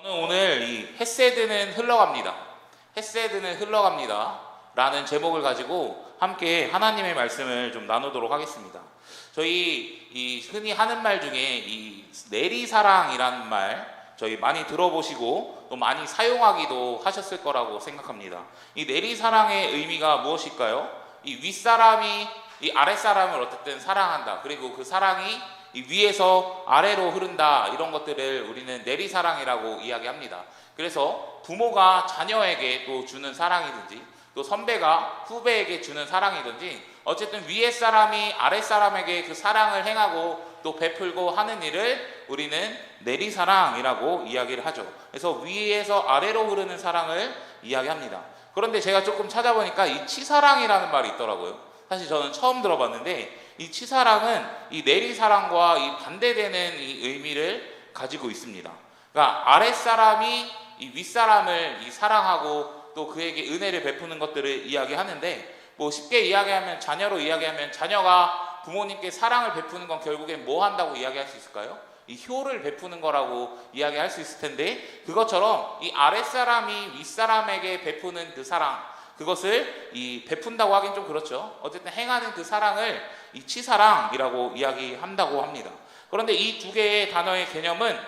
저는 오늘 이 헤세드는 흘러갑니다. 헤세드는 흘러갑니다. 라는 제목을 가지고 함께 하나님의 말씀을 좀 나누도록 하겠습니다. 저희 이 흔히 하는 말 중에 이 내리사랑이라는 말 저희 많이 들어보시고 또 많이 사용하기도 하셨을 거라고 생각합니다. 이 내리사랑의 의미가 무엇일까요? 이 윗사람이 이 아랫사람을 어쨌든 사랑한다. 그리고 그 사랑이 이 위에서 아래로 흐른다. 이런 것들을 우리는 내리사랑이라고 이야기합니다. 그래서 부모가 자녀에게 또 주는 사랑이든지 또 선배가 후배에게 주는 사랑이든지 어쨌든 위에 사람이 아랫 사람에게 그 사랑을 행하고 또 베풀고 하는 일을 우리는 내리사랑이라고 이야기를 하죠. 그래서 위에서 아래로 흐르는 사랑을 이야기합니다. 그런데 제가 조금 찾아보니까 이 치사랑이라는 말이 있더라고요. 사실 저는 처음 들어봤는데 이 치사랑은 이 내리사랑과 이 반대되는 이 의미를 가지고 있습니다. 그러니까 아랫사람이 이 윗사람을 이 사랑하고 또 그에게 은혜를 베푸는 것들을 이야기하는데, 뭐 쉽게 이야기하면 자녀로 이야기하면 자녀가 부모님께 사랑을 베푸는 건 결국엔 뭐 한다고 이야기할 수 있을까요? 이 효를 베푸는 거라고 이야기할 수 있을 텐데, 그것처럼 이 아랫사람이 윗사람에게 베푸는 그 사랑, 그것을 이 베푼다고 하긴 좀 그렇죠. 어쨌든 행하는 그 사랑을 이 치사랑이라고 이야기한다고 합니다. 그런데 이 두 개의 단어의 개념은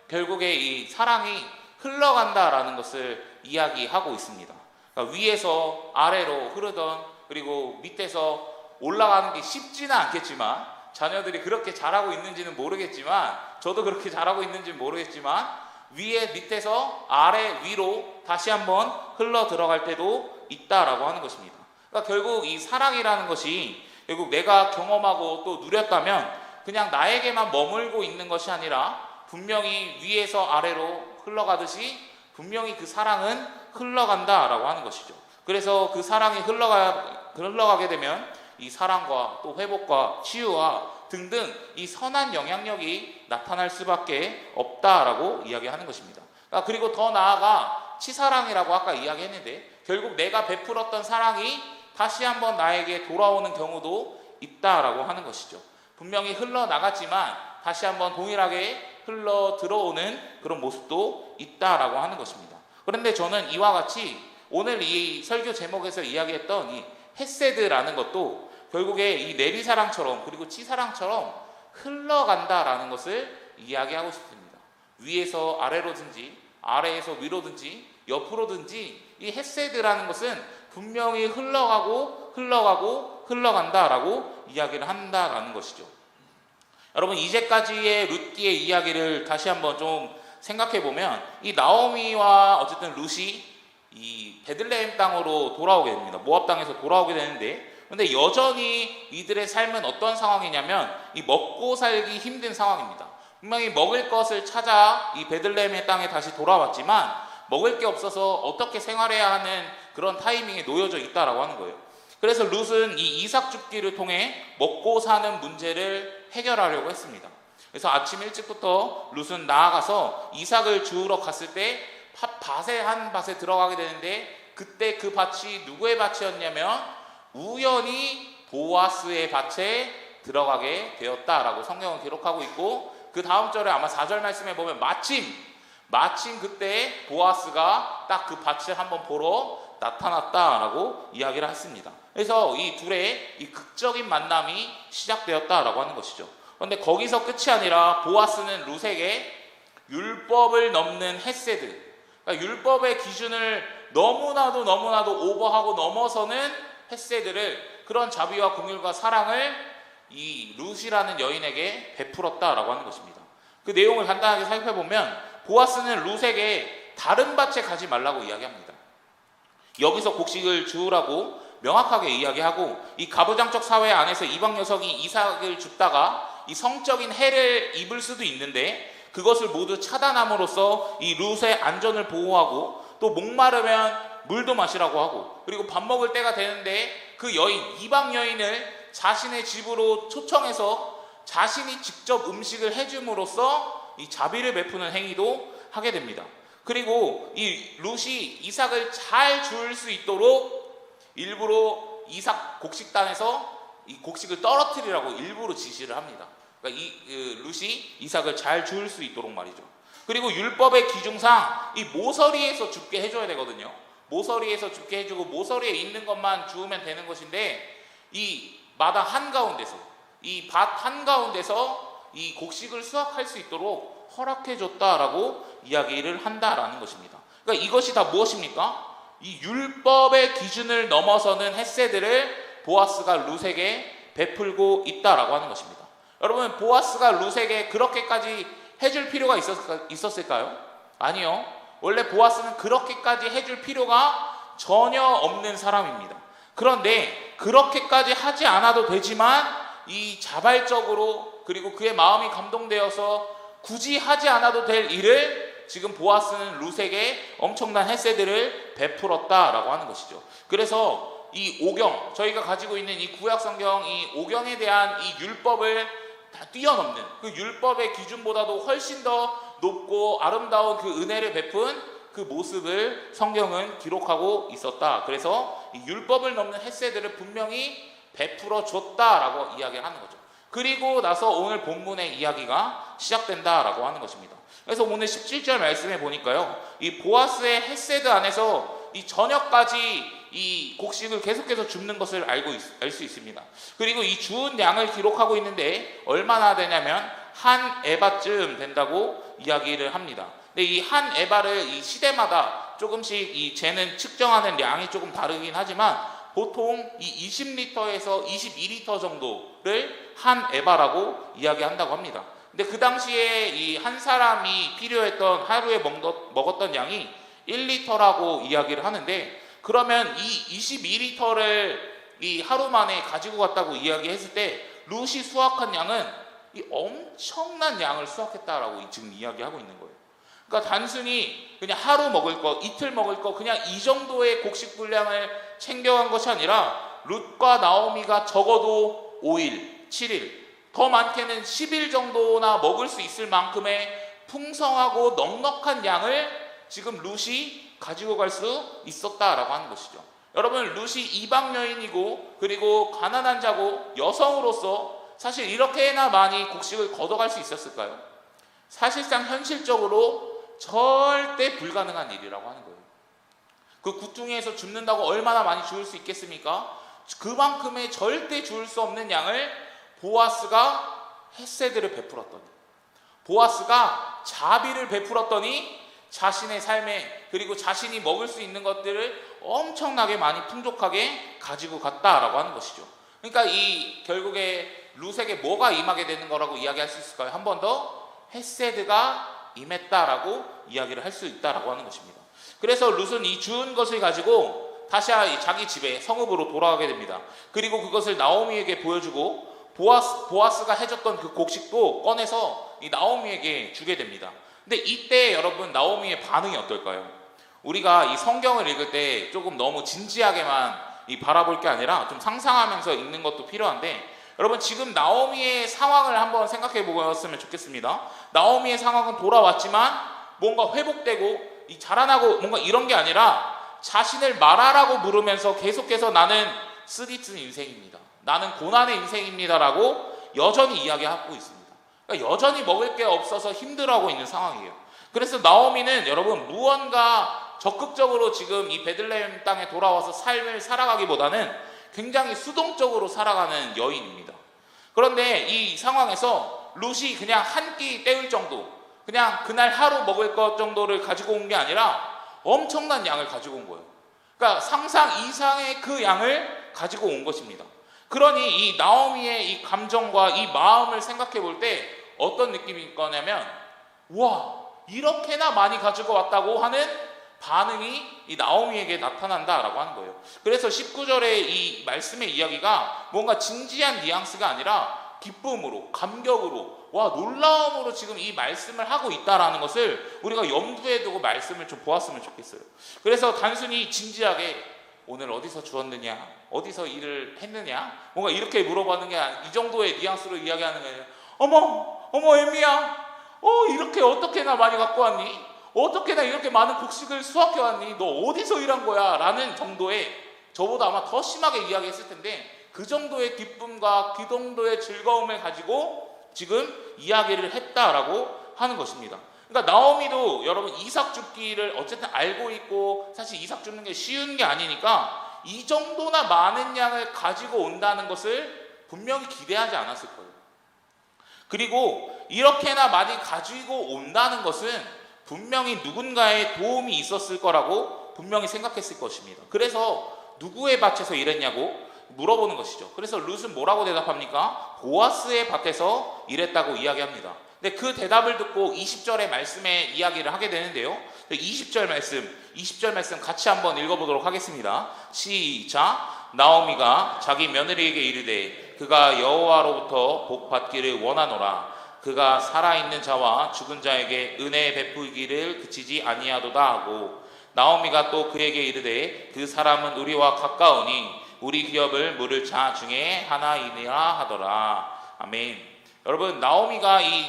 결국에 이 사랑이 흘러간다라는 것을 이야기하고 있습니다. 그러니까 위에서 아래로 흐르던, 그리고 밑에서 올라가는 게 쉽지는 않겠지만, 자녀들이 그렇게 잘하고 있는지는 모르겠지만, 저도 그렇게 잘하고 있는지는 모르겠지만, 위에 밑에서 아래 위로 다시 한번 흘러 들어갈 때도 있다라고 하는 것입니다. 그러니까 결국 이 사랑이라는 것이 결국 내가 경험하고 또 누렸다면 그냥 나에게만 머물고 있는 것이 아니라 분명히 위에서 아래로 흘러가듯이 분명히 그 사랑은 흘러간다라고 하는 것이죠. 그래서 그 사랑이 흘러가게 되면 이 사랑과 또 회복과 치유와 등등 이 선한 영향력이 나타날 수밖에 없다라고 이야기하는 것입니다. 그리고 더 나아가 치사랑이라고 아까 이야기했는데, 결국 내가 베풀었던 사랑이 다시 한번 나에게 돌아오는 경우도 있다라고 하는 것이죠. 분명히 흘러나갔지만 다시 한번 동일하게 흘러 들어오는 그런 모습도 있다라고 하는 것입니다. 그런데 저는 이와 같이 오늘 이 설교 제목에서 이야기했던 이 헤세드라는 것도 결국에 이 내리사랑처럼 그리고 치사랑처럼 흘러간다라는 것을 이야기하고 싶습니다. 위에서 아래로든지 아래에서 위로든지 옆으로든지 이 헤세드라는 것은 분명히 흘러간다라고 이야기를 한다라는 것이죠. 여러분, 이제까지의 룻기의 이야기를 다시 한번 좀 생각해 보면 이 나오미와 어쨌든 룻이 이 베들레헴 땅으로 돌아오게 됩니다. 모압 땅에서 돌아오게 되는데, 그런데 여전히 이들의 삶은 어떤 상황이냐면 이 먹고 살기 힘든 상황입니다. 분명히 먹을 것을 찾아 이 베들레헴의 땅에 다시 돌아왔지만 먹을 게 없어서 어떻게 생활해야 하는 그런 타이밍에 놓여져 있다라고 하는 거예요. 그래서 룻은 이 이삭 줍기를 통해 먹고 사는 문제를 해결하려고 했습니다. 그래서 아침 일찍부터 룻은 나아가서 이삭을 주우러 갔을 때 한 밭에 들어가게 되는데, 그때 그 밭이 누구의 밭이었냐면 우연히 보아스의 밭에 들어가게 되었다라고 성경은 기록하고 있고, 그 다음 절에 아마 4절 말씀에 보면 마침 그때 보아스가 딱 그 밭을 한번 보러 나타났다라고 이야기를 했습니다. 그래서 이 둘의 이 극적인 만남이 시작되었다라고 하는 것이죠. 그런데 거기서 끝이 아니라 보아스는 룻에게 율법을 넘는 헤세드, 그러니까 율법의 기준을 너무나도 오버하고 넘어서는 헤세드를, 그런 자비와 긍휼과 사랑을 이 룻이라는 여인에게 베풀었다라고 하는 것입니다. 그 내용을 간단하게 살펴보면 보아스는 룻에게 다른 밭에 가지 말라고 이야기합니다. 여기서 곡식을 주우라고 명확하게 이야기하고, 이 가부장적 사회 안에서 이방 녀석이 이삭을 줍다가 이 성적인 해를 입을 수도 있는데 그것을 모두 차단함으로써 이 룻의 안전을 보호하고, 또 목마르면 물도 마시라고 하고, 그리고 밥 먹을 때가 되는데 그 이방 여인을 자신의 집으로 초청해서 자신이 직접 음식을 해줌으로써 이 자비를 베푸는 행위도 하게 됩니다. 그리고 이 룻이 이삭을 잘 줄 수 있도록 일부러 이삭 곡식단에서 이 곡식을 떨어뜨리라고 일부러 지시를 합니다. 그러니까 룻이 이삭을 잘 줄 수 있도록 말이죠. 그리고 율법의 기준상 이 모서리에서 줍게 해줘야 되거든요. 모서리에서 줍게 해주고 모서리에 있는 것만 주우면 되는 것인데 이 마당 한가운데서 이 밭 한가운데서 이 곡식을 수확할 수 있도록 허락해줬다라고 이야기를 한다라는 것입니다. 그러니까 이것이 다 무엇입니까? 이 율법의 기준을 넘어서는 헤세드를 보아스가 룻에게 베풀고 있다라고 하는 것입니다. 여러분, 보아스가 룻에게 그렇게까지 해줄 필요가 있었을까요? 아니요. 원래 보아스는 그렇게까지 해줄 필요가 전혀 없는 사람입니다. 그런데 그렇게까지 하지 않아도 되지만 이 자발적으로 그리고 그의 마음이 감동되어서 굳이 하지 않아도 될 일을 지금 보아스는 룻에게 엄청난 헤세드를 베풀었다라고 하는 것이죠. 그래서 이 오경, 저희가 가지고 있는 이 구약 성경 이 오경에 대한 이 율법을 다 뛰어넘는 그 율법의 기준보다도 훨씬 더 높고 아름다운 그 은혜를 베푼 그 모습을 성경은 기록하고 있었다. 그래서 이 율법을 넘는 헤세드를 분명히 베풀어 줬다라고 이야기를 하는 거죠. 그리고 나서 오늘 본문의 이야기가 시작된다라고 하는 것입니다. 그래서 오늘 17절 말씀에 보니까요, 이 보아스의 헤세드 안에서 이 저녁까지 이 곡식을 계속해서 줍는 것을 알 수 있습니다. 그리고 이 주운 양을 기록하고 있는데 얼마나 되냐면 한 에바쯤 된다고 이야기를 합니다. 근데 이 한 에바를 이 시대마다 조금씩 이 재는 측정하는 양이 조금 다르긴 하지만 보통 이 20리터에서 22리터 정도를 한 에바라고 이야기한다고 합니다. 근데 그 당시에 이 한 사람이 필요했던 하루에 먹었던 양이 1리터라고 이야기를 하는데, 그러면 이 22리터를 이 하루 만에 가지고 갔다고 이야기했을 때 룻이 수확한 양은 이 엄청난 양을 수확했다라고 지금 이야기하고 있는 거예요. 그러니까 단순히 그냥 하루 먹을 거, 이틀 먹을 거, 그냥 이 정도의 곡식 분량을 챙겨간 것이 아니라 룻과 나오미가 적어도 5일, 7일, 더 많게는 10일 정도나 먹을 수 있을 만큼의 풍성하고 넉넉한 양을 지금 룻이 가지고 갈 수 있었다라고 하는 것이죠. 여러분, 룻이 이방 여인이고 그리고 가난한 자고 여성으로서 사실 이렇게나 많이 곡식을 걷어갈 수 있었을까요? 사실상 현실적으로 절대 불가능한 일이라고 하는 거예요. 그 구퉁이에서 줍는다고 얼마나 많이 주울 수 있겠습니까? 그만큼의 절대 주울 수 없는 양을 보아스가 헤세드를 베풀었더니, 보아스가 자비를 베풀었더니 자신의 삶에 그리고 자신이 먹을 수 있는 것들을 엄청나게 많이 풍족하게 가지고 갔다라고 하는 것이죠. 그러니까 이 결국에 룻에게 뭐가 임하게 되는 거라고 이야기할 수 있을까요? 한 번 더 헤세드가 임했다라고 이야기를 할 수 있다라고 하는 것입니다. 그래서 룻은 이 주운 것을 가지고 다시 자기 집에 성읍으로 돌아가게 됩니다. 그리고 그것을 나오미에게 보여주고 보아스가 해줬던 그 곡식도 꺼내서 이 나오미에게 주게 됩니다. 근데 이때 여러분 나오미의 반응이 어떨까요? 우리가 이 성경을 읽을 때 조금 너무 진지하게만 바라볼 게 아니라 좀 상상하면서 읽는 것도 필요한데, 여러분 지금 나오미의 상황을 한번 생각해 보았으면 좋겠습니다. 나오미의 상황은 돌아왔지만 뭔가 회복되고 자라나고 뭔가 이런 게 아니라 자신을 마라라고 부르면서 계속해서 나는 쓰디쓴 인생입니다, 나는 고난의 인생입니다라고 여전히 이야기하고 있습니다. 그러니까 여전히 먹을 게 없어서 힘들어하고 있는 상황이에요. 그래서 나오미는 여러분 무언가 적극적으로 지금 이 베들레헴 땅에 돌아와서 삶을 살아가기보다는 굉장히 수동적으로 살아가는 여인입니다. 그런데 이 상황에서 룻이 그냥 한 끼 때울 정도, 그냥 그날 하루 먹을 것 정도를 가지고 온 게 아니라 엄청난 양을 가지고 온 거예요. 그러니까 상상 이상의 그 양을 가지고 온 것입니다. 그러니 이 나오미의 이 감정과 이 마음을 생각해 볼 때 어떤 느낌일 거냐면, 와, 이렇게나 많이 가지고 왔다고 하는 반응이 이 나오미에게 나타난다라고 하는 거예요. 그래서 19절의 이 말씀의 이야기가 뭔가 진지한 뉘앙스가 아니라 기쁨으로, 감격으로, 와, 놀라움으로 지금 이 말씀을 하고 있다라는 것을 우리가 염두에 두고 말씀을 좀 보았으면 좋겠어요. 그래서 단순히 진지하게 오늘 어디서 주었느냐, 어디서 일을 했느냐, 뭔가 이렇게 물어보는 게 이 정도의 뉘앙스로 이야기하는 거예요. 어머 애미야, 이렇게 어떻게나 많이 갖고 왔니? 어떻게나 이렇게 많은 곡식을 수확해 왔니? 너 어디서 일한 거야? 라는 정도의, 저보다 아마 더 심하게 이야기했을 텐데 그 정도의 기쁨과 그 정도의 즐거움을 가지고 지금 이야기를 했다라고 하는 것입니다. 그러니까 나오미도 여러분 이삭 줍기를 어쨌든 알고 있고, 사실 이삭 줍는 게 쉬운 게 아니니까 이 정도나 많은 양을 가지고 온다는 것을 분명히 기대하지 않았을 거예요. 그리고 이렇게나 많이 가지고 온다는 것은 분명히 누군가의 도움이 있었을 거라고 분명히 생각했을 것입니다. 그래서 누구의 밭에서 일했냐고 물어보는 것이죠. 그래서 룻은 뭐라고 대답합니까? 보아스의 밭에서 일했다고 이야기합니다. 근데 그 대답을 듣고 20절의 말씀에 이야기를 하게 되는데요. 20절 말씀 같이 한번 읽어보도록 하겠습니다. 시작. 나오미가 자기 며느리에게 이르되 그가 여호와로부터 복 받기를 원하노라. 그가 살아있는 자와 죽은 자에게 은혜 베풀기를 그치지 아니하도다 하고, 나오미가 또 그에게 이르되 그 사람은 우리와 가까우니 우리 기업을 물을 자 중에 하나이니라 하더라. 아멘. 여러분, 나오미가 이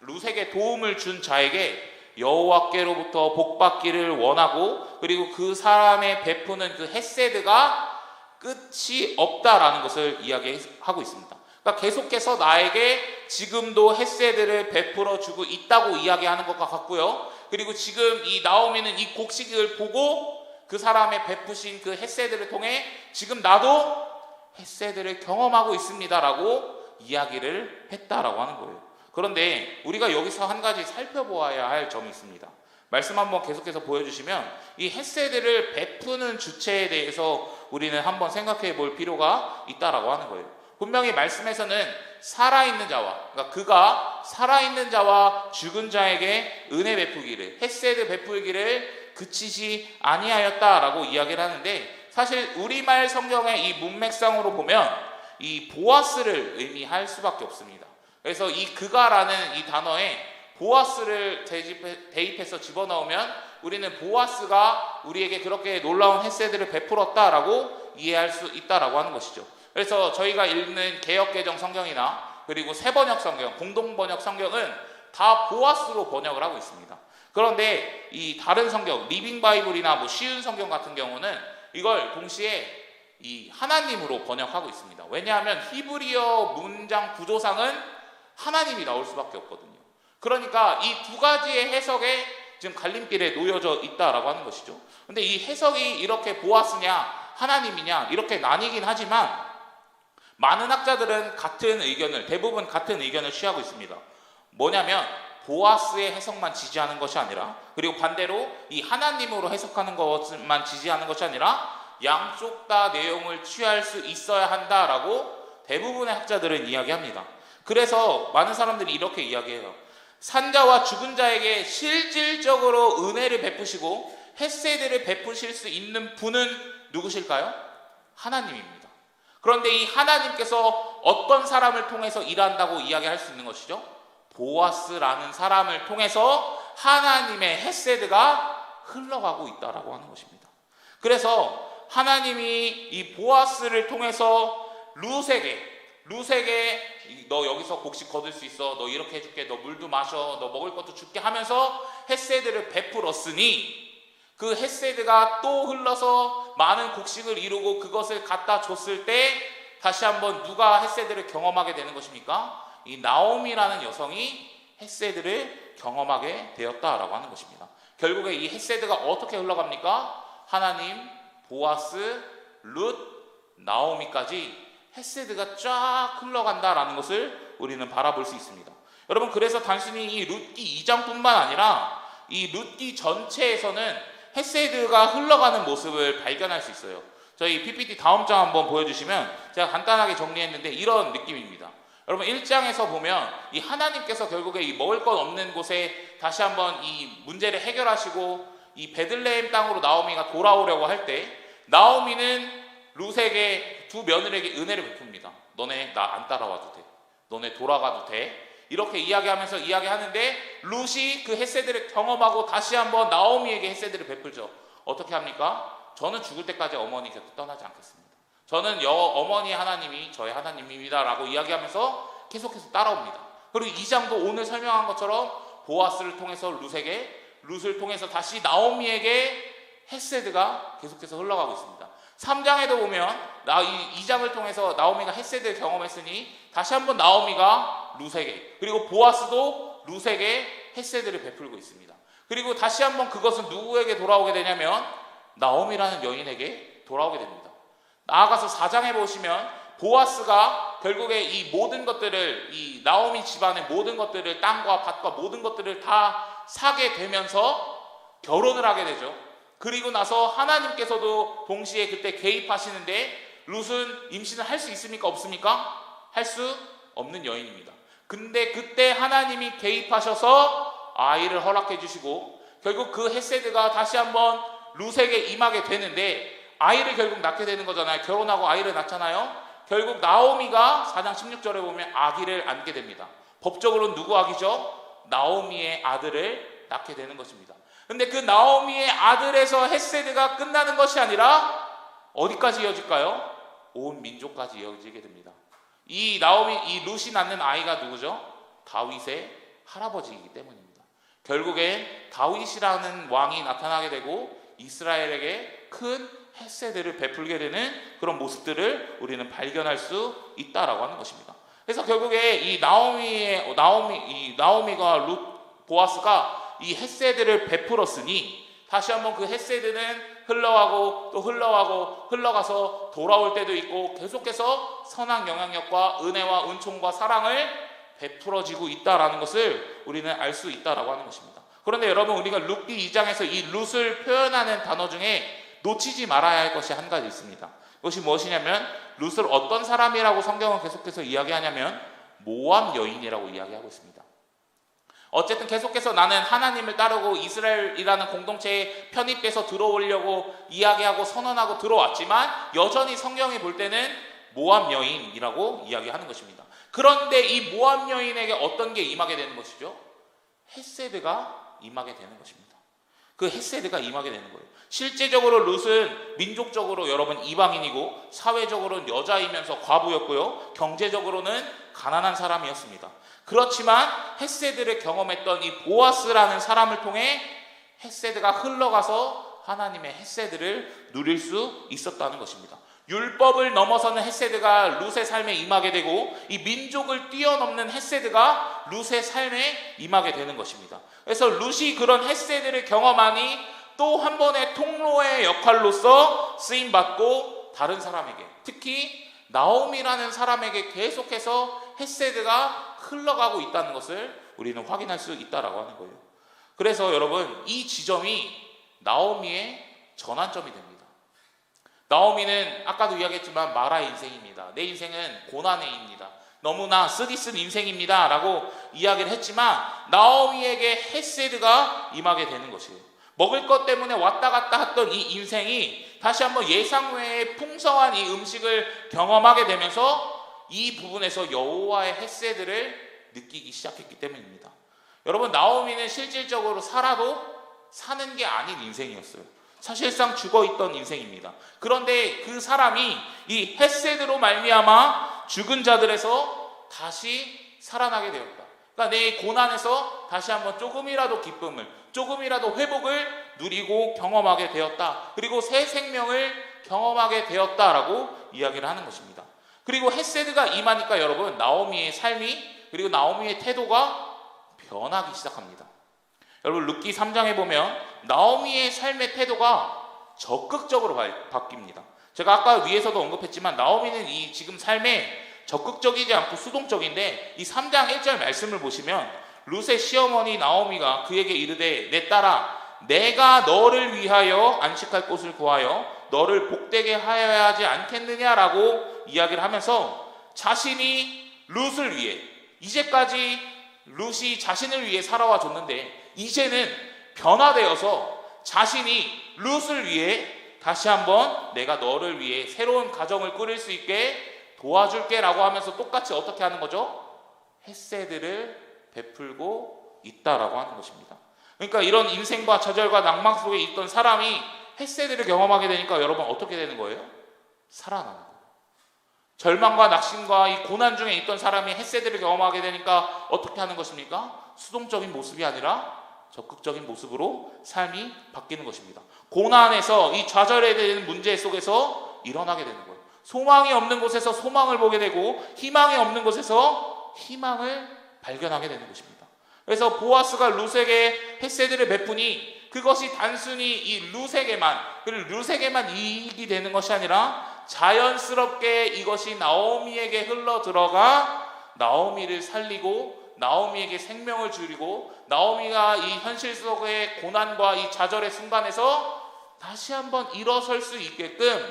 룻에게 도움을 준 자에게 여호와께로부터 복받기를 원하고, 그리고 그 사람의 베푸는 그 헤세드가 끝이 없다라는 것을 이야기하고 있습니다. 그러니까 계속해서 나에게 지금도 헤세드를 베풀어 주고 있다고 이야기하는 것과 같고요. 그리고 지금 이 나오미는 이 곡식을 보고 그 사람의 베푸신 그 헤세드를 통해 지금 나도 헤세드를 경험하고 있습니다라고 이야기를 했다라고 하는 거예요. 그런데 우리가 여기서 한 가지 살펴보아야 할 점이 있습니다. 말씀 한번 계속해서 보여주시면 이 헤세드를 베푸는 주체에 대해서 우리는 한번 생각해 볼 필요가 있다라고 하는 거예요. 분명히 말씀에서는 살아있는 자와, 그러니까 그가 살아있는 자와 죽은 자에게 은혜 베푸기를, 헤세드 베풀기를 그치지 아니하였다라고 이야기를 하는데, 사실 우리말 성경의 이 문맥상으로 보면 이 보아스를 의미할 수밖에 없습니다. 그래서 이 그가라는 이 단어에 보아스를 대입해서 집어넣으면 우리는 보아스가 우리에게 그렇게 놀라운 헤세드를 베풀었다라고 이해할 수 있다라고 하는 것이죠. 그래서 저희가 읽는 개역개정 성경이나 그리고 새번역 성경, 공동번역 성경은 다 보아스로 번역을 하고 있습니다. 그런데 이 다른 성경, 리빙 바이블이나 뭐 쉬운 성경 같은 경우는 이걸 동시에 이 하나님으로 번역하고 있습니다. 왜냐하면 히브리어 문장 구조상은 하나님이 나올 수밖에 없거든요. 그러니까 이 두 가지의 해석에 지금 갈림길에 놓여져 있다라고 하는 것이죠. 근데 이 해석이 이렇게 보아스냐 하나님이냐 이렇게 나뉘긴 하지만 많은 학자들은 대부분 같은 의견을 취하고 있습니다. 뭐냐면 보아스의 해석만 지지하는 것이 아니라, 그리고 반대로 이 하나님으로 해석하는 것만 지지하는 것이 아니라 양쪽 다 내용을 취할 수 있어야 한다라고 대부분의 학자들은 이야기합니다. 그래서 많은 사람들이 이렇게 이야기해요. 산자와 죽은 자에게 실질적으로 은혜를 베푸시고 헤세드를 베푸실 수 있는 분은 누구실까요? 하나님입니다. 그런데 이 하나님께서 어떤 사람을 통해서 일한다고 이야기할 수 있는 것이죠? 보아스라는 사람을 통해서 하나님의 헤세드가 흘러가고 있다라고 하는 것입니다. 그래서 하나님이 이 보아스를 통해서 룻에게 너 여기서 곡식 거둘 수 있어, 너 이렇게 해줄게, 너 물도 마셔, 너 먹을 것도 줄게 하면서 헤세드를 베풀었으니, 그 헤세드가 또 흘러서 많은 곡식을 이루고 그것을 갖다 줬을 때 다시 한번 누가 헤세드를 경험하게 되는 것입니까? 이 나오미라는 여성이 헤세드를 경험하게 되었다라고 하는 것입니다. 결국에 이 헤세드가 어떻게 흘러갑니까? 하나님, 보아스, 룻, 나오미까지 헤세드가 쫙 흘러간다라는 것을 우리는 바라볼 수 있습니다. 여러분, 그래서 단순히 이 룻기 2장뿐만 아니라 이 룻기 전체에서는 헤세드가 흘러가는 모습을 발견할 수 있어요. 저희 PPT 다음 장 한번 보여주시면 제가 간단하게 정리했는데 이런 느낌입니다. 여러분, 1장에서 보면 이 하나님께서 결국에 이 먹을 것 없는 곳에 다시 한번 이 문제를 해결하시고 이 베들레헴 땅으로 나오미가 돌아오려고 할 때 나오미는 룻에게 두 며느리에게 은혜를 베풉니다. 너네 나 안 따라와도 돼. 너네 돌아가도 돼. 이렇게 이야기하는데 룻이 그 헤세드를 경험하고 다시 한번 나오미에게 헤세드를 베풀죠. 어떻게 합니까? 저는 죽을 때까지 어머니 곁을 떠나지 않겠습니다. 저는 어머니 하나님이 저의 하나님입니다 라고 이야기하면서 계속해서 따라옵니다. 그리고 2장도 오늘 설명한 것처럼 보아스를 통해서 룻을 통해서 다시 나오미에게 헤세드가 계속해서 흘러가고 있습니다. 3장에도 보면 이 2장을 통해서 나오미가 헤세드를 경험했으니 다시 한번 나오미가 룻에게, 그리고 보아스도 룻에게 헤세드를 베풀고 있습니다. 그리고 다시 한번 그것은 누구에게 돌아오게 되냐면 나오미라는 여인에게 돌아오게 됩니다. 나아가서 4장에 보시면 보아스가 결국에 이 모든 것들을, 이 나오미 집안의 모든 것들을, 땅과 밭과 모든 것들을 다 사게 되면서 결혼을 하게 되죠. 그리고 나서 하나님께서도 동시에 그때 개입하시는데 룻은 임신을 할 수 있습니까? 없습니까? 할 수 없는 여인입니다. 근데 그때 하나님이 개입하셔서 아이를 허락해 주시고 결국 그 헤세드가 다시 한번 룻에게 임하게 되는데 아이를 결국 낳게 되는 거잖아요. 결혼하고 아이를 낳잖아요. 결국 나오미가 4장 16절에 보면 아기를 안게 됩니다. 법적으로는 누구 아기죠? 나오미의 아들을 낳게 되는 것입니다. 근데 그 나오미의 아들에서 헤세드가 끝나는 것이 아니라 어디까지 이어질까요? 온 민족까지 이어지게 됩니다. 이 룻이 낳는 아이가 누구죠? 다윗의 할아버지이기 때문입니다. 결국엔 다윗이라는 왕이 나타나게 되고 이스라엘에게 큰 헤세드를 베풀게 되는 그런 모습들을 우리는 발견할 수 있다라고 하는 것입니다. 그래서 결국에 이 나오미가 룻, 보아스가 이 헤세드를 베풀었으니 다시 한번 그 헤세드는 흘러가고 또 흘러가서 돌아올 때도 있고 계속해서 선한 영향력과 은혜와 은총과 사랑을 베풀어지고 있다라는 것을 우리는 알 수 있다라고 하는 것입니다. 그런데 여러분, 우리가 룻기 2장에서 이 룻을 표현하는 단어 중에 놓치지 말아야 할 것이 한 가지 있습니다. 그것이 무엇이냐면 룻을 어떤 사람이라고 성경은 계속해서 이야기하냐면 모압 여인이라고 이야기하고 있습니다. 어쨌든 계속해서 나는 하나님을 따르고 이스라엘이라는 공동체에 편입돼서 들어오려고 이야기하고 선언하고 들어왔지만 여전히 성경이 볼 때는 모압 여인이라고 이야기하는 것입니다. 그런데 이 모압 여인에게 어떤 게 임하게 되는 것이죠? 헤세드가 임하게 되는 것입니다. 그 헤세드가 임하게 되는 거예요. 실제적으로 룻은 민족적으로 여러분 이방인이고 사회적으로는 여자이면서 과부였고요. 경제적으로는 가난한 사람이었습니다. 그렇지만 헤세드를 경험했던 이 보아스라는 사람을 통해 헤세드가 흘러가서 하나님의 헤세드를 누릴 수 있었다는 것입니다. 율법을 넘어서는 헤세드가 룻의 삶에 임하게 되고 이 민족을 뛰어넘는 헤세드가 룻의 삶에 임하게 되는 것입니다. 그래서 룻이 그런 헤세드를 경험하니 또 한 번의 통로의 역할로서 쓰임받고 다른 사람에게, 특히 나오미라는 사람에게 계속해서 헤세드가 흘러가고 있다는 것을 우리는 확인할 수 있다라고 하는 거예요. 그래서 여러분, 이 지점이 나오미의 전환점이 됩니다. 나오미는 아까도 이야기했지만 마라의 인생입니다. 내 인생은 고난의입니다. 너무나 쓰디쓴 인생입니다 라고 이야기를 했지만 나오미에게 헤세드가 임하게 되는 것이에요. 먹을 것 때문에 왔다 갔다 했던 이 인생이 다시 한번 예상 외의 풍성한 이 음식을 경험하게 되면서 이 부분에서 여호와의 헤세드를 느끼기 시작했기 때문입니다. 여러분, 나오미는 실질적으로 살아도 사는 게 아닌 인생이었어요. 사실상 죽어있던 인생입니다. 그런데 그 사람이 이 헤세드로 말미암아 죽은 자들에서 다시 살아나게 되었다. 그러니까 내 고난에서 다시 한번 조금이라도 기쁨을, 조금이라도 회복을 누리고 경험하게 되었다. 그리고 새 생명을 경험하게 되었다라고 이야기를 하는 것입니다. 그리고 헤세드가 임하니까 여러분, 나오미의 삶이, 그리고 나오미의 태도가 변하기 시작합니다. 여러분, 룻기 3장에 보면 나오미의 삶의 태도가 적극적으로 바뀝니다. 제가 아까 위에서도 언급했지만 나오미는 이 지금 삶에 적극적이지 않고 수동적인데 이 3장 1절 말씀을 보시면 룻의 시어머니 나오미가 그에게 이르되 내 딸아, 내가 너를 위하여 안식할 곳을 구하여 너를 복되게 하여야 하지 않겠느냐라고 이야기를 하면서 자신이 룻을 위해, 이제까지 룻이 자신을 위해 살아와 줬는데 이제는 변화되어서 자신이 룻을 위해 다시 한번 내가 너를 위해 새로운 가정을 꾸릴 수 있게 도와줄게 라고 하면서 똑같이 어떻게 하는 거죠? 헤세드를 베풀고 있다라고 하는 것입니다. 그러니까 이런 인생과 좌절과 낭망 속에 있던 사람이 헤세드를 경험하게 되니까 여러분 어떻게 되는 거예요? 살아나는 거예요. 절망과 낙심과 이 고난 중에 있던 사람이 헤세드를 경험하게 되니까 어떻게 하는 것입니까? 수동적인 모습이 아니라 적극적인 모습으로 삶이 바뀌는 것입니다. 고난에서 이 좌절에 대한 문제 속에서 일어나게 되는 거예요. 소망이 없는 곳에서 소망을 보게 되고 희망이 없는 곳에서 희망을 발견하게 되는 것입니다. 그래서 보아스가 룻에게 헤세드를 베푸니 그것이 단순히 이 룻에게만 이익이 되는 것이 아니라 자연스럽게 이것이 나오미에게 흘러 들어가 나오미를 살리고 나오미에게 생명을 주리고 나오미가 이 현실 속의 고난과 이 좌절의 순간에서 다시 한번 일어설 수 있게끔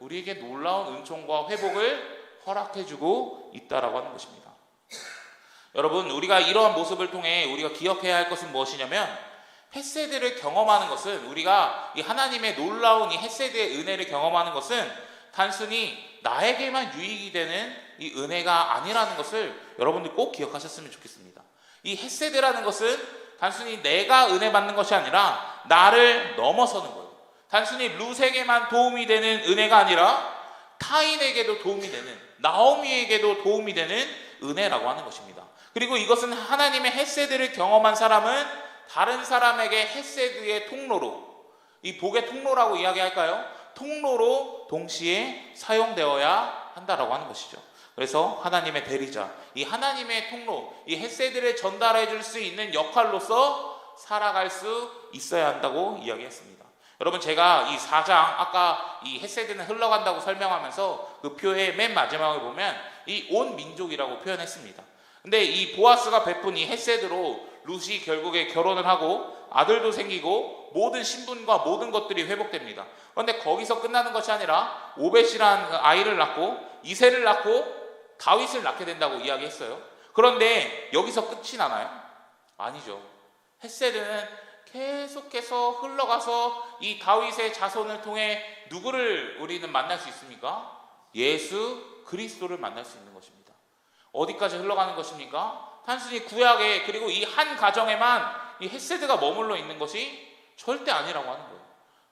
우리에게 놀라운 은총과 회복을 허락해주고 있다라고 하는 것입니다. 여러분, 우리가 이러한 모습을 통해 우리가 기억해야 할 것은 무엇이냐면 헤세드를 경험하는 것은 우리가 이 하나님의 놀라운 이 헤세드의 은혜를 경험하는 것은 단순히 나에게만 유익이 되는 이 은혜가 아니라는 것을 여러분들 꼭 기억하셨으면 좋겠습니다. 이 헤세드라는 것은 단순히 내가 은혜 받는 것이 아니라 나를 넘어서는 거예요. 단순히 룻에게만 도움이 되는 은혜가 아니라 타인에게도 도움이 되는, 나오미에게도 도움이 되는 은혜라고 하는 것입니다. 그리고 이것은 하나님의 헤세드를 경험한 사람은 다른 사람에게 헤세드의 통로로, 이 복의 통로라고 이야기할까요? 통로로 동시에 사용되어야 한다라고 하는 것이죠. 그래서 하나님의 대리자, 이 하나님의 통로, 이 헤세드를 전달해 줄 수 있는 역할로서 살아갈 수 있어야 한다고 이야기했습니다. 여러분, 제가 이 4장 아까 이 헤세드는 흘러간다고 설명하면서 그 표의 맨 마지막에 보면 이 온 민족이라고 표현했습니다. 근데 이 보아스가 베푼 이 헤세드로 룻이 결국에 결혼을 하고 아들도 생기고 모든 신분과 모든 것들이 회복됩니다. 그런데 거기서 끝나는 것이 아니라 오벳이라는 아이를 낳고 이새를 낳고 다윗을 낳게 된다고 이야기했어요. 그런데 여기서 끝이 나나요? 아니죠. 헤세드는 계속해서 흘러가서 이 다윗의 자손을 통해 누구를 우리는 만날 수 있습니까? 예수 그리스도를 만날 수 있는 것입니다. 어디까지 흘러가는 것입니까? 단순히 구약에, 그리고 이 한 가정에만 이 헤세드가 머물러 있는 것이 절대 아니라고 하는 거예요.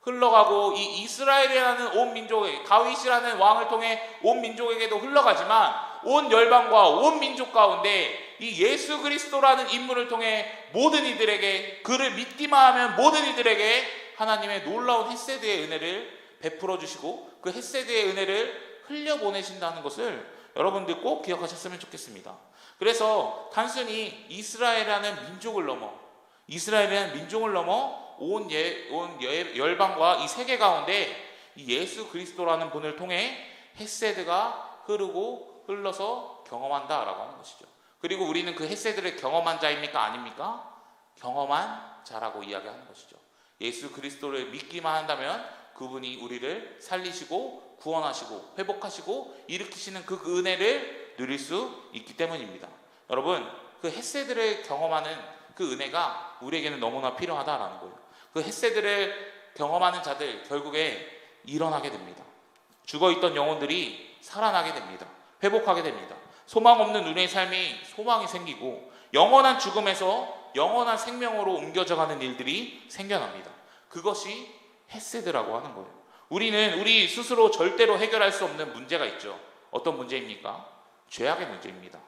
흘러가고 이 이스라엘이라는 온 민족에, 다윗이라는 왕을 통해 온 민족에게도 흘러가지만 온 열방과 온 민족 가운데 이 예수 그리스도라는 인물을 통해 모든 이들에게, 그를 믿기만 하면 모든 이들에게 하나님의 놀라운 헤세드의 은혜를 베풀어 주시고 그 헤세드의 은혜를 흘려보내신다는 것을 여러분들 꼭 기억하셨으면 좋겠습니다. 그래서 단순히 이스라엘이라는 민족을 넘어 온 열방과 이 세계 가운데 이 예수 그리스도라는 분을 통해 헤세드가 흘러서 경험한다라고 하는 것이죠. 그리고 우리는 그 헤세드를 경험한 자입니까? 아닙니까? 경험한 자라고 이야기하는 것이죠. 예수 그리스도를 믿기만 한다면 그분이 우리를 살리시고 구원하시고 회복하시고 일으키시는 그 은혜를 누릴 수 있기 때문입니다. 여러분, 그 헤세드를 경험하는 그 은혜가 우리에게는 너무나 필요하다라는 거예요. 그 헤세드를 경험하는 자들 결국에 일어나게 됩니다. 죽어있던 영혼들이 살아나게 됩니다. 회복하게 됩니다. 소망 없는 우리의 삶이 소망이 생기고 영원한 죽음에서 영원한 생명으로 옮겨져 가는 일들이 생겨납니다. 그것이 헤세드라고 하는 거예요. 우리는 우리 스스로 절대로 해결할 수 없는 문제가 있죠. 어떤 문제입니까? 죄악의 문제입니다.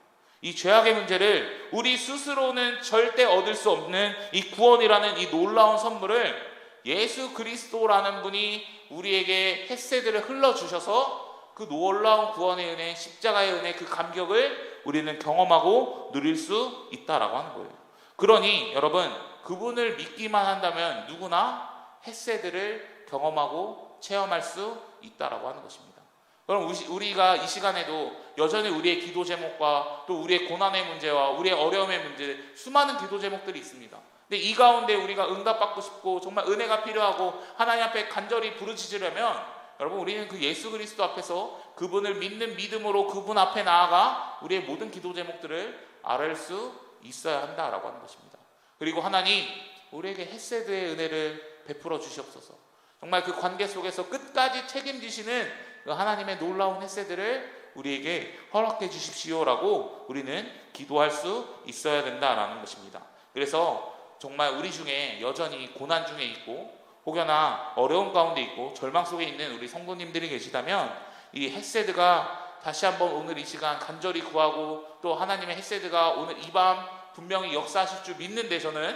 이 죄악의 문제를 우리 스스로는 절대 얻을 수 없는 이 구원이라는 이 놀라운 선물을 예수 그리스도라는 분이 우리에게 헤세드를 흘러주셔서 그 놀라운 구원의 은혜, 십자가의 은혜, 그 감격을 우리는 경험하고 누릴 수 있다라고 하는 거예요. 그러니 여러분, 그분을 믿기만 한다면 누구나 헤세드를 경험하고 체험할 수 있다라고 하는 것입니다. 그럼 우리가 이 시간에도 여전히 우리의 기도 제목과 또 우리의 고난의 문제와 우리의 어려움의 문제, 수많은 기도 제목들이 있습니다. 근데 이 가운데 우리가 응답받고 싶고 정말 은혜가 필요하고 하나님 앞에 간절히 부르짖으려면 여러분, 우리는 그 예수 그리스도 앞에서 그분을 믿는 믿음으로 그분 앞에 나아가 우리의 모든 기도 제목들을 아뢰 수 있어야 한다라고 하는 것입니다. 그리고 하나님, 우리에게 헤세드의 은혜를 베풀어 주시옵소서. 정말 그 관계 속에서 끝까지 책임지시는 그 하나님의 놀라운 헤세드를 우리에게 허락해 주십시오라고 우리는 기도할 수 있어야 된다라는 것입니다. 그래서 정말 우리 중에 여전히 고난 중에 있고 혹여나 어려움 가운데 있고 절망 속에 있는 우리 성도님들이 계시다면 이 헤세드가 다시 한번 오늘 이 시간 간절히 구하고 또 하나님의 헤세드가 오늘 이 밤 분명히 역사하실 줄 믿는데 저는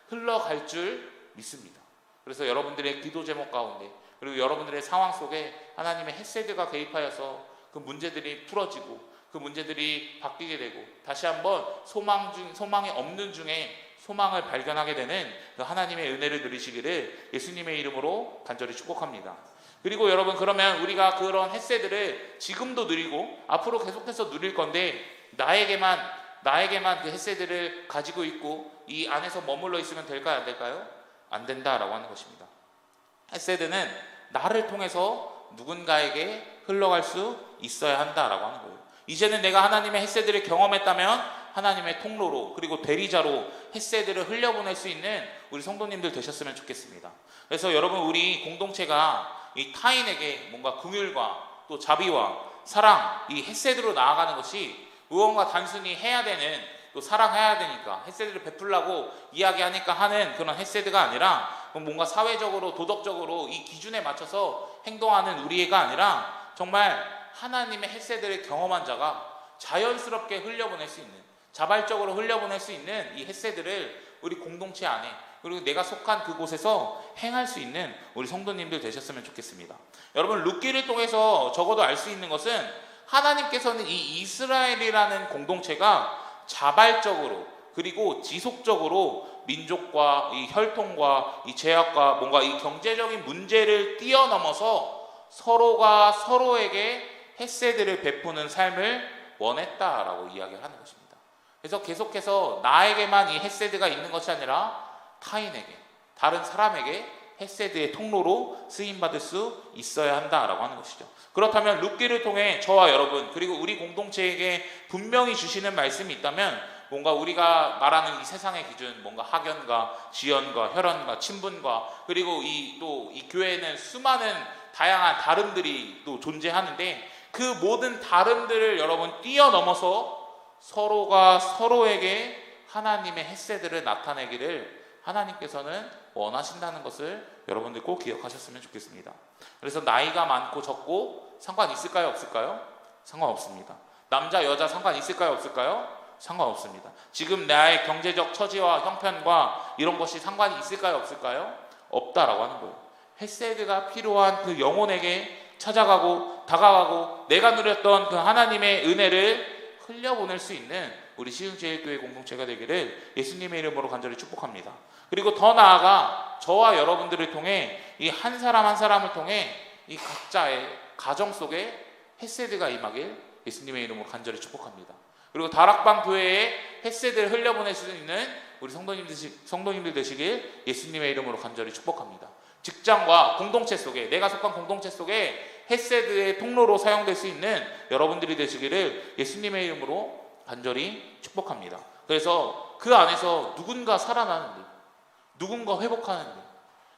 흘러갈 줄 믿습니다. 그래서 여러분들의 기도 제목 가운데 그리고 여러분들의 상황 속에 하나님의 헤세드가 개입하여서 그 문제들이 풀어지고 그 문제들이 바뀌게 되고 다시 한번 소망이 없는 중에 소망을 발견하게 되는 그 하나님의 은혜를 누리시기를 예수님의 이름으로 간절히 축복합니다. 그리고 여러분, 그러면 우리가 그런 헷세들을 지금도 누리고 앞으로 계속해서 누릴 건데 나에게만 그 헷세들을 가지고 있고 이 안에서 머물러 있으면 될까요? 안 될까요? 안 된다라고 하는 것입니다. 헷세드는 나를 통해서 누군가에게 흘러갈 수 있어야 한다라고 하는 거예요. 이제는 내가 하나님의 헷세드를 경험했다면 하나님의 통로로 그리고 대리자로 헷세드를 흘려보낼 수 있는 우리 성도님들 되셨으면 좋겠습니다. 그래서 여러분, 우리 공동체가 이 타인에게 뭔가 긍휼과 또 자비와 사랑, 이 헷세드로 나아가는 것이 무언가 단순히 해야 되는, 또 사랑해야 되니까 헷세드를 베풀라고 이야기하니까 하는 그런 헷세드가 아니라 뭔가 사회적으로 도덕적으로 이 기준에 맞춰서 행동하는 우리가 아니라 정말 하나님의 헷세드를 경험한 자가 자연스럽게 흘려보낼 수 있는, 자발적으로 흘려보낼 수 있는 이 헷세드를 우리 공동체 안에 그리고 내가 속한 그곳에서 행할 수 있는 우리 성도님들 되셨으면 좋겠습니다. 여러분, 룻기를 통해서 적어도 알 수 있는 것은 하나님께서는 이 이스라엘이라는 공동체가 자발적으로 그리고 지속적으로 민족과 이 혈통과 이 제약과 뭔가 이 경제적인 문제를 뛰어넘어서 서로가 서로에게 헷세드를 베푸는 삶을 원했다라고 이야기를 하는 것입니다. 그래서 계속해서 나에게만 이 헷세드가 있는 것이 아니라 타인에게, 다른 사람에게 헷세드의 통로로 쓰임받을 수 있어야 한다라고 하는 것이죠. 그렇다면 룻기를 통해 저와 여러분 그리고 우리 공동체에게 분명히 주시는 말씀이 있다면 뭔가 우리가 말하는 이 세상의 기준, 뭔가 학연과 지연과 혈연과 친분과 그리고 이 교회에는 수많은 다양한 다름들이 또 존재하는데 그 모든 다름들을 여러분 뛰어넘어서 서로가 서로에게 하나님의 헷세드를 나타내기를 하나님께서는 원하신다는 것을 여러분들 꼭 기억하셨으면 좋겠습니다. 그래서 나이가 많고 적고 상관 있을까요? 없을까요? 상관없습니다. 남자 여자 상관 있을까요? 없을까요? 상관없습니다. 지금 나의 경제적 처지와 형편과 이런 것이 상관이 있을까요? 없을까요? 없다라고 하는 거예요. 헷세드가 필요한 그 영혼에게 찾아가고 다가가고 내가 누렸던 그 하나님의 은혜를 흘려보낼 수 있는 우리 시흥제일교회 공동체가 되기를 예수님의 이름으로 간절히 축복합니다. 그리고 더 나아가 저와 여러분들을 통해 이 한 사람 한 사람을 통해 이 각자의 가정 속에 헷세드가 임하길 예수님의 이름으로 간절히 축복합니다. 그리고 다락방 교회에 헷세드를 흘려보낼 수 있는 우리 성도님들 되시길 예수님의 이름으로 간절히 축복합니다. 직장과 공동체 속에, 내가 속한 공동체 속에 헷세드의 통로로 사용될 수 있는 여러분들이 되시기를 예수님의 이름으로 간절히 축복합니다. 그래서 그 안에서 누군가 살아나는 일, 누군가 회복하는 일,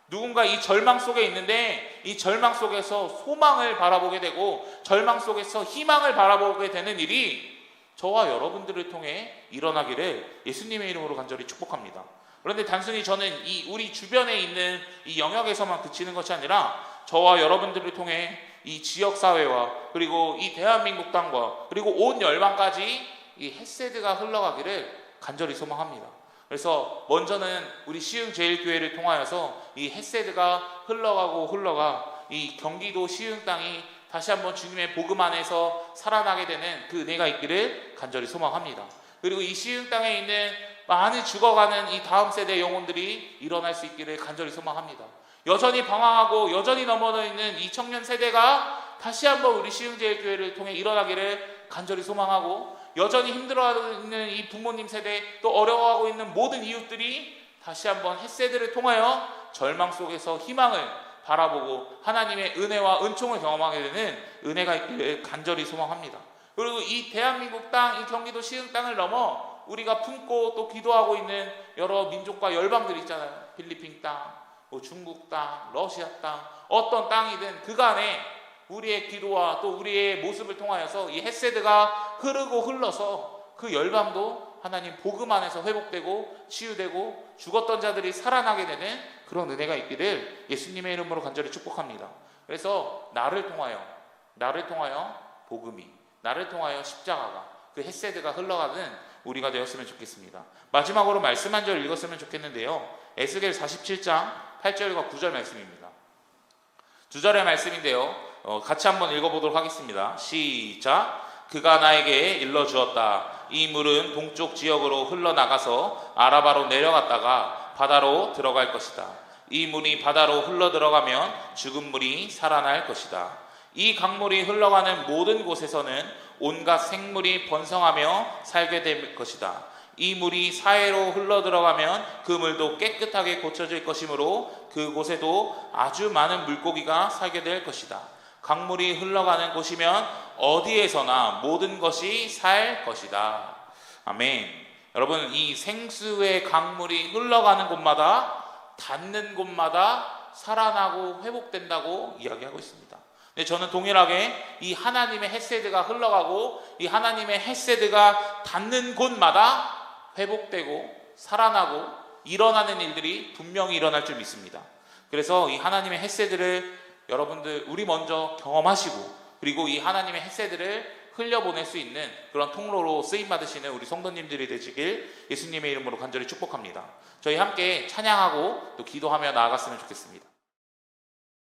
누군가 이 절망 속에 있는데 이 절망 속에서 소망을 바라보게 되고 절망 속에서 희망을 바라보게 되는 일이 저와 여러분들을 통해 일어나기를 예수님의 이름으로 간절히 축복합니다. 그런데 단순히 저는 우리 주변에 있는 이 영역에서만 그치는 것이 아니라 저와 여러분들을 통해 이 지역사회와 그리고 이 대한민국 땅과 그리고 온 열방까지 이 헷세드가 흘러가기를 간절히 소망합니다. 그래서 먼저는 우리 시흥제일교회를 통하여서 이 헷세드가 흘러가 이 경기도 시흥 땅이 다시 한번 주님의 복음 안에서 살아나게 되는 그 은혜가 있기를 간절히 소망합니다. 그리고 이 시흥 땅에 있는 많이 죽어가는 이 다음 세대 영혼들이 일어날 수 있기를 간절히 소망합니다. 여전히 방황하고 여전히 넘어져 있는 이 청년 세대가 다시 한번 우리 시흥제일교회를 통해 일어나기를 간절히 소망하고 여전히 힘들어하고 있는 이 부모님 세대 또 어려워하고 있는 모든 이웃들이 다시 한번 헷세드를 통하여 절망 속에서 희망을 바라보고 하나님의 은혜와 은총을 경험하게 되는 은혜가 있기를 간절히 소망합니다. 그리고 이 대한민국 땅, 이 경기도 시흥 땅을 넘어 우리가 품고 또 기도하고 있는 여러 민족과 열방들이 있잖아요. 필리핀 땅, 중국 땅, 러시아 땅, 어떤 땅이든 그간에 우리의 기도와 또 우리의 모습을 통하여서 이 헷세드가 흐르고 흘러서 그 열방도 하나님 복음 안에서 회복되고 치유되고 죽었던 자들이 살아나게 되는 그런 은혜가 있기를 예수님의 이름으로 간절히 축복합니다. 그래서 나를 통하여 복음이, 나를 통하여 십자가가, 그 헷세드가 흘러가는 우리가 되었으면 좋겠습니다. 마지막으로 말씀 한 절 읽었으면 좋겠는데요. 에스겔 47장 8절과 9절 말씀입니다. 두 절의 말씀인데요. 같이 한번 읽어보도록 하겠습니다. 시작. 그가 나에게 일러주었다. 이 물은 동쪽 지역으로 흘러나가서 아라바로 내려갔다가 바다로 들어갈 것이다. 이 물이 바다로 흘러 들어가면 죽은 물이 살아날 것이다. 이 강물이 흘러가는 모든 곳에서는 온갖 생물이 번성하며 살게 될 것이다. 이 물이 사해로 흘러 들어가면 그 물도 깨끗하게 고쳐질 것이므로 그곳에도 아주 많은 물고기가 살게 될 것이다. 강물이 흘러가는 곳이면 어디에서나 모든 것이 살 것이다. 아멘. 여러분, 이 생수의 강물이 흘러가는 곳마다, 닿는 곳마다 살아나고 회복된다고 이야기하고 있습니다. 근데 저는 동일하게 이 하나님의 헤세드가 흘러가고 이 하나님의 헤세드가 닿는 곳마다 회복되고 살아나고 일어나는 일들이 분명히 일어날 줄 믿습니다. 그래서 이 하나님의 헤세드를 여러분들 우리 먼저 경험하시고, 그리고 이 하나님의 헤세드를 흘려보낼 수 있는 그런 통로로 쓰임받으시는 우리 성도님들이 되시길 예수님의 이름으로 간절히 축복합니다. 저희 함께 찬양하고 또 기도하며 나아갔으면 좋겠습니다.